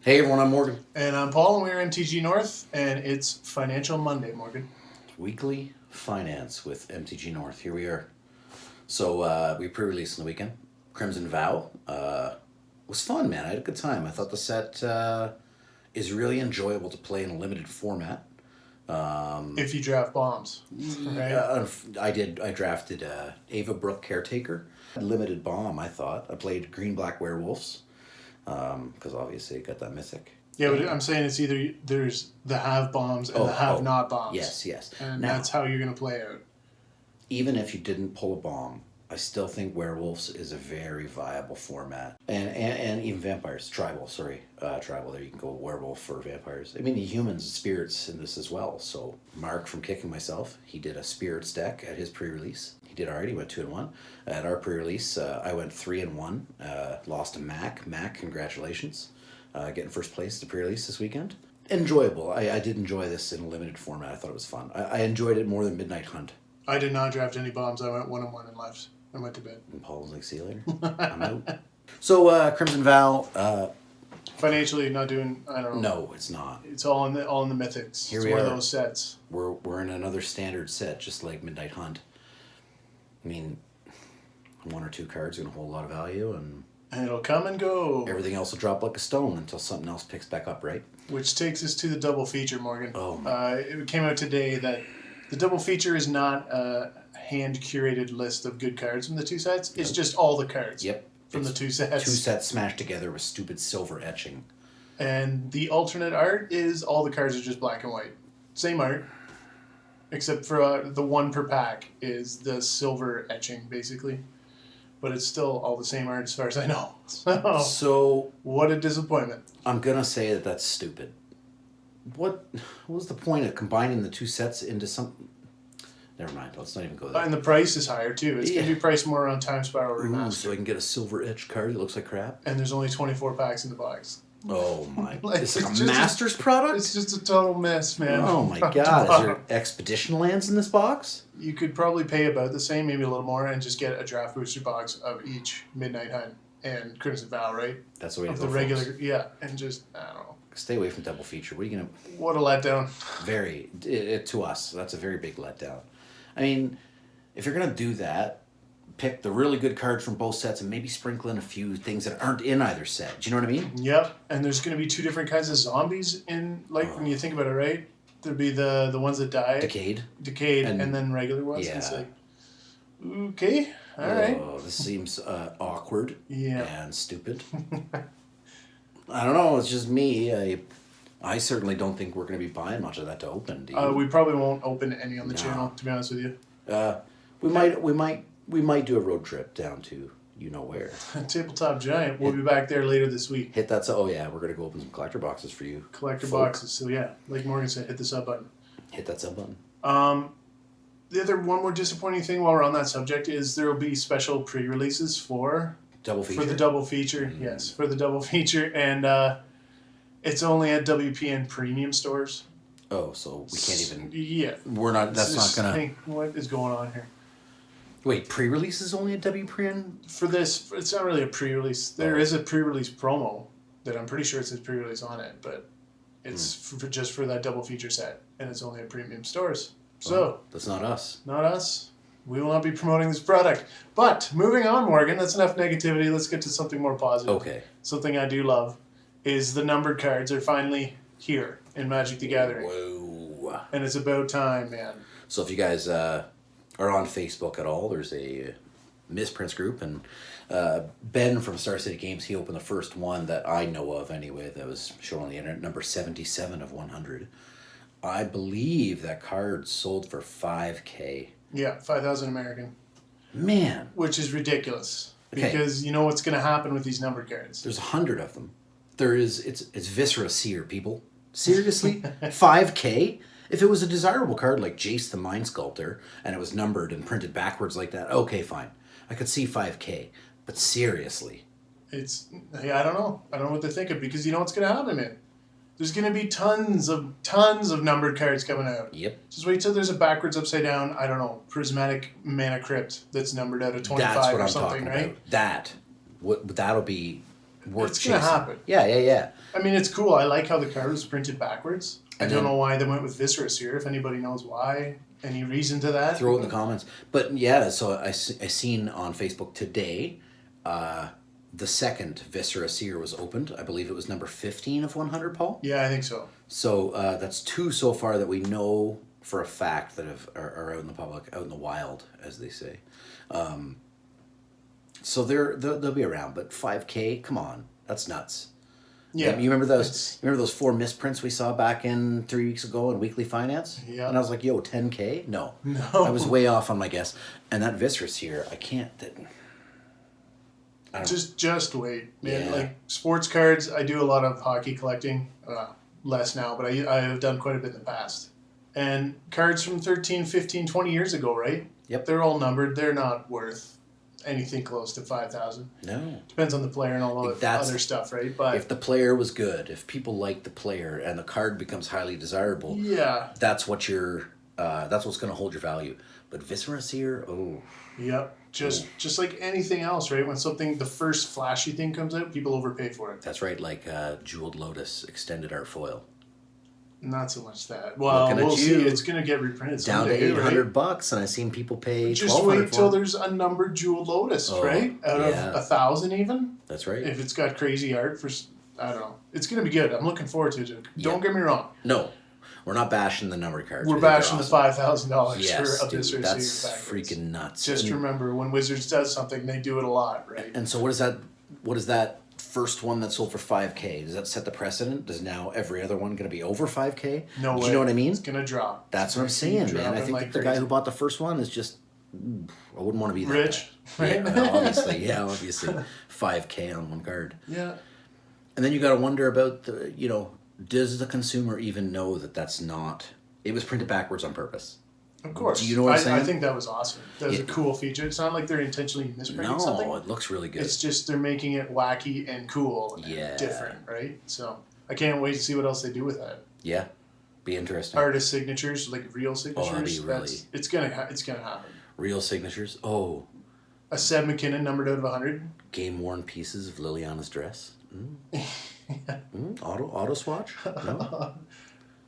Hey everyone, I'm Morgan. And I'm Paul, and we're MTG North, and it's Financial Monday, Morgan. Weekly Finance with MTG North. Here we are. So we pre-released on the weekend. Crimson Vow was fun, man. I had a good time. I thought the set is really enjoyable to play in a limited format. If you draft bombs, right? I drafted Ava Brooke Caretaker. Limited bomb, I thought. I played Green-Black Werewolves because obviously it got that mythic. Yeah, but I'm saying it's either there's the have bombs and the have not bombs. Yes. And now, that's how you're going to play out. Even if you didn't pull a bomb, I still think werewolves is a very viable format. And even vampires. Tribal, there you can go werewolf for vampires. I mean, the humans, spirits in this as well. So Mark from Kicking Myself, he did a spirits deck at his pre-release. He did already, went 2-1. At our pre-release, I went 3-1. Lost to Mac. Mac, congratulations. Getting first place at the pre-release this weekend. Enjoyable. I did enjoy this in a limited format. I thought it was fun. I enjoyed it more than Midnight Hunt. I did not draft any bombs. I went 1-1 and left. I went to bed. And Paul was like, see you later. I'm out. So, Crimson Vow. Financially, not doing, I don't know. No, it's not. It's all in the mythics. Here it's we one are. of those sets. We're in another standard set, just like Midnight Hunt. I mean, one or two cards are going to hold a lot of value, and it'll come and go. Everything else will drop like a stone until something else picks back up, right? Which takes us to the double feature, Morgan. Oh. It came out today that the double feature is not a hand-curated list of good cards from the two sets. It's just all the cards from the two sets. Two sets smashed together with stupid silver etching. And the alternate art is all the cards are just black and white. Same art, except for the one per pack is the silver etching, basically. But it's still all the same art as far as I know. So what a disappointment. I'm going to say that that's stupid. What was the point of combining the two sets into something? Never mind. Let's not even go there. And the price is higher, too. It's going to be priced more around Time Spiral Remastered. So I can get a silver etched card that looks like crap? And there's only 24 packs in the box. Oh, my. It's like a Masters product? It's just a total mess, man. Oh, my God. Is there expedition lands in this box? You could probably pay about the same, maybe a little more, and just get a draft booster box of each Midnight Hunt and Crimson Vow, right? That's the way to go, the regular, folks. Yeah, and just, I don't know. Stay away from double feature. What are you going to... What a letdown. Very. To us, that's a very big letdown. I mean, if you're going to do that, pick the really good cards from both sets and maybe sprinkle in a few things that aren't in either set. Do you know what I mean? Yep. And there's going to be two different kinds of zombies in, when you think about it, right? There'd be the ones that die. Decayed, and then regular ones. Yeah. It's like, okay, all right. Oh, this seems awkward and stupid. I don't know. It's just me. I certainly don't think we're going to be buying much of that to open. Do you? We probably won't open any on the channel, to be honest with you. We might do a road trip down to you know where. Tabletop Giant. We'll be back there later this week. Hit that. Oh yeah, we're gonna go open some collector boxes for you. Collector boxes. So yeah, like Morgan said, hit the sub button. Hit that sub button. The other one more disappointing thing while we're on that subject is there will be special pre-releases for double feature. For the double feature, yes, for the double feature, and it's only at WPN premium stores. Oh, so we can't even. Yeah, we're not. That's not gonna. Think, what is going on here? Wait, pre-release is only at WPN? For this, it's not really a pre-release. There is a pre-release promo that I'm pretty sure it says pre-release on it, but it's just for that double feature set, and it's only at premium stores. So that's not us. Not us. We will not be promoting this product. But moving on, Morgan. That's enough negativity. Let's get to something more positive. Okay. Something I do love is the numbered cards are finally here in Magic the Gathering. Whoa. And it's about time, man. So if you guys are on Facebook at all, there's a misprints group, and Ben from Star City Games, he opened the first one that I know of anyway that was shown on the internet, number 77 of 100. I believe that card sold for $5,000. Yeah, 5,000 American. Man. Which is ridiculous. Okay. Because you know what's going to happen with these numbered cards. There's 100 of them. It's Viscera Seer, people. Seriously? $5,000? If it was a desirable card like Jace the Mind Sculptor and it was numbered and printed backwards like that, okay, fine. I could see $5,000. But seriously. I don't know. I don't know what to think of, because you know what's going to happen, man. There's going to be tons of numbered cards coming out. Yep. Just wait till there's a backwards upside down, I don't know, prismatic mana crypt that's numbered out of 25 that's what or I'm something, talking right? About. That'll be worth it's chasing. gonna happen. Yeah. I mean, it's cool. I like how the card was printed backwards. I And don't then- know why they went with Viscerous here. If anybody knows why, any reason to that, Throw it in the comments. But yeah, so I seen on Facebook today, the second Viscera Seer was opened. I believe it was number 15 of 100, Paul. Yeah, I think so. So that's 2 so far that we know for a fact that are out in the public, out in the wild, as they say. So they'll be around, but 5K, come on, that's nuts. Yeah, you remember those? You remember those 4 misprints we saw back in 3 weeks ago in Weekly Finance? Yeah. And I was like, "Yo, 10K? No, No. I was way off on my guess." And that Viscerous here, I can't. Just wait, man. Yeah. Like sports cards, I do a lot of hockey collecting. Less now, but I have done quite a bit in the past. And cards from 13, 15, 20 years ago, right? Yep. They're all numbered. They're not worth anything close to 5,000. No. Depends on the player and all the other stuff, right? But if the player was good, if people like the player, and the card becomes highly desirable, yeah, that's what's going to hold your value. But Viscerous here, yep. Just like anything else, right? When the first flashy thing comes out, people overpay for it. that's right, like Jeweled Lotus Extended Art Foil. Not so much that. Well, Looking at we'll see. you. It's going to get reprinted Down to someday, $800, right? and I've seen people pay Just $1,200 wait till for it. there's a numbered Jeweled Lotus, right? Out yeah. of 1,000 even. That's right. If it's got crazy art I don't know. It's going to be good. I'm looking forward to it. Don't get me wrong. No, we're not bashing the numbered cards. We're We think they're bashing awesome. the $5,000 Yes, for a dude, Viscerous that's Seer backwards. freaking nuts. Just remember, when Wizards does something, they do it a lot, right? And so what is that? What is that first one that sold for 5K? Does that set the precedent? Does now every other one going to be over 5K? No way. Do you know what I mean? It's going to drop. That's what I'm saying, man. I think like that the guy who bought the first one is just. I wouldn't want to be that rich, guy. right? Yeah, obviously. 5K on one card. Yeah. And then you got to wonder about does the consumer even know that that's not? It was printed backwards on purpose. Of course. Do you know what I'm saying? I think that was awesome. That was a cool feature. It's not like they're intentionally misprinting something. No, it looks really good. It's just they're making it wacky and cool and Yeah. different, right? So I can't wait to see what else they do with that. Yeah, be interesting. Artist signatures, like real signatures. that'd be really- It's gonna happen. Real signatures. Oh, A Seb McKinnon numbered out of 100. game worn pieces of Liliana's dress. Auto swatch. No?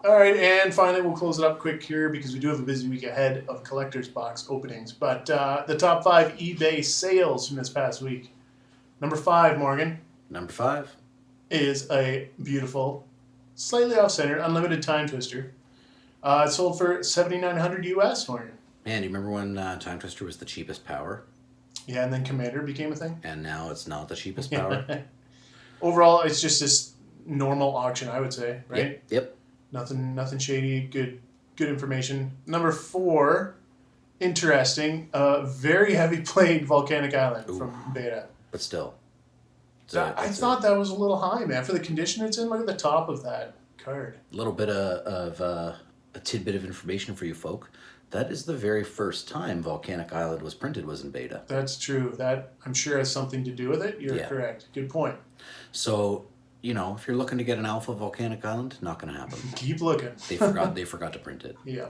All right, and finally we'll close it up quick here because we do have a busy week ahead of collector's box openings. But the top 5 eBay sales from this past week. Number 5, Morgan, Number 5. is a beautiful, slightly off-center, unlimited time twister. It sold for $7,900 US, Morgan. Man, you remember when Time Twister was the cheapest power, Yeah, and then Commander became a thing. and now it's not the cheapest power? Overall, it's just this normal auction, I would say, right? Yep. Nothing shady. Good information. Number 4, interesting. Very heavy played Volcanic Island from beta. But still. I thought that was a little high, man. For the condition it's in, look at the top of that card. A little bit of a tidbit of information for you folk. That is the very first time Volcanic Island was printed was in beta. That's true. That, I'm sure, has something to do with it. You're correct. Good point. So, if you're looking to get an alpha Volcanic Island, not going to happen. Keep looking. They forgot to print it. Yeah.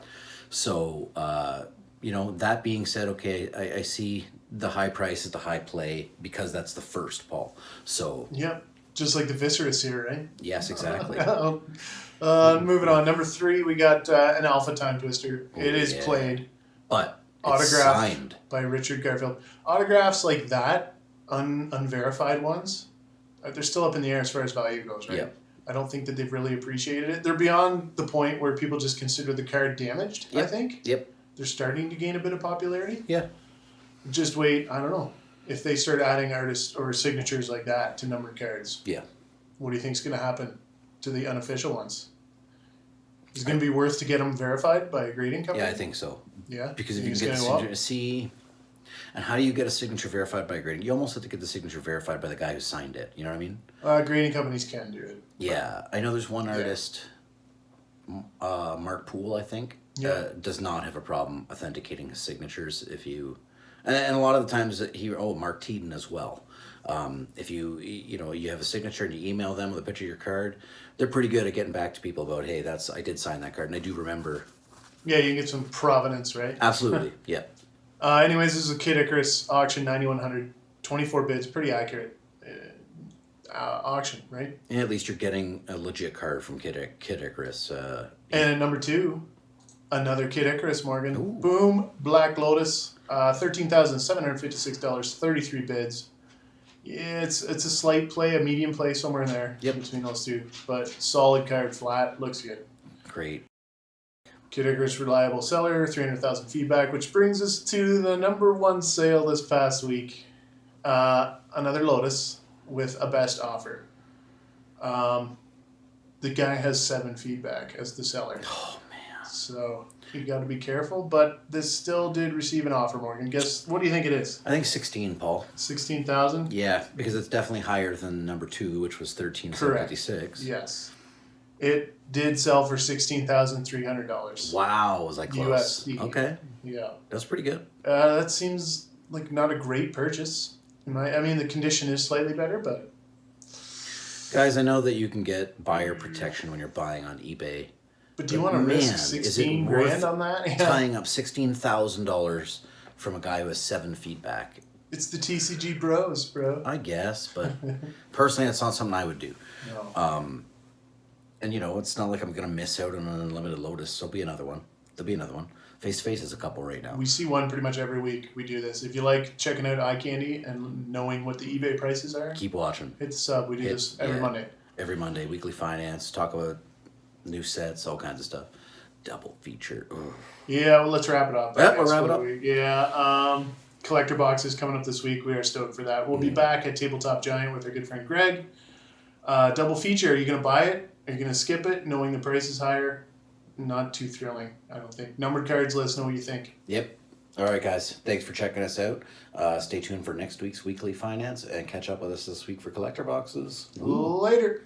So, that being said, okay, I see the high price is the high play because that's the first, Paul. So, Yep. Just like the Viscerous here, right? yes, exactly. Moving on. Number 3, we got an Alpha Time Twister. It is played. But it's Autographed signed. by Richard Garfield. Autographs like that, unverified ones, they're still up in the air as far as value goes, right? Yep. I don't think that they've really appreciated it. They're beyond the point where people just consider the card damaged, I think. Yep. They're starting to gain a bit of popularity. Yeah. Just wait, I don't know. If they start adding artists or signatures like that to numbered cards, Yeah. what do you think is going to happen to the unofficial ones? Is it going to be worth to get them verified by a grading company? Yeah, I think so. Yeah? Because if Think you can it's get a gonna go signature, see, and how do you get a signature verified by a grading? You almost have to get the signature verified by the guy who signed it. You know what I mean? Grading companies can do it. Yeah, I know there's one artist, Mark Poole, I think, does not have a problem authenticating his signatures if you, and a lot of the times Mark Teeden as well. If you have a signature and you email them with a picture of your card, they're pretty good at getting back to people about, hey, I did sign that card, and I do remember. Yeah, you can get some provenance, right? Absolutely, yeah. Anyways, this is a Kid Icarus auction, 9100, 24 bids, pretty accurate. auction, right? And at least you're getting a legit card from Kid Icarus. And at number 2, another Kid Icarus, Morgan. Ooh. Boom, Black Lotus, $13,756, 33 bids. Yeah, it's a slight play, a medium play, somewhere in there between those two. But solid card, flat, looks good. Great. Kid Icarus, reliable seller, 300,000 feedback, which brings us to the number 1 sale this past week. Another Lotus with a best offer. The guy has 7 feedback as the seller. Oh, man. So you got to be careful, but this still did receive an offer, Morgan. Guess, what do you think it is? I think 16, Paul. 16,000? Yeah, because it's definitely higher than number 2, which was 13,756. Yes. It did sell for $16,300. Wow, was I close? USD. Okay. Yeah. That's pretty good. That seems like not a great purchase. I mean, the condition is slightly better, but... Guys, I know that you can get buyer protection when you're buying on eBay. But do you want to risk 16 grand on that? Yeah. Tying up $16,000 from a guy who has 7 feedback. It's the TCG bros, bro. I guess, but personally, that's not something I would do. No. And, it's not like I'm going to miss out on an Unlimited Lotus. There'll be another one. Face-to-face is a couple right now. We see one pretty much every week. We do this. If you like checking out Eye Candy and knowing what the eBay prices are, Keep watching. hit the sub. We do this every Monday. Every Monday, weekly finance, talk about new sets, all kinds of stuff. Double feature. Ugh. Yeah, well, let's wrap it up. Yeah, we'll wrap it up. Yeah, collector boxes coming up this week. We are stoked for that. We'll be back at Tabletop Giant with our good friend Greg. Double feature. Are you going to buy it? Are you going to skip it knowing the price is higher? Not too thrilling, I don't think. Numbered cards, let us know what you think. Yep. All right, guys. Thanks for checking us out. Stay tuned for next week's weekly finance and catch up with us this week for collector boxes. Later.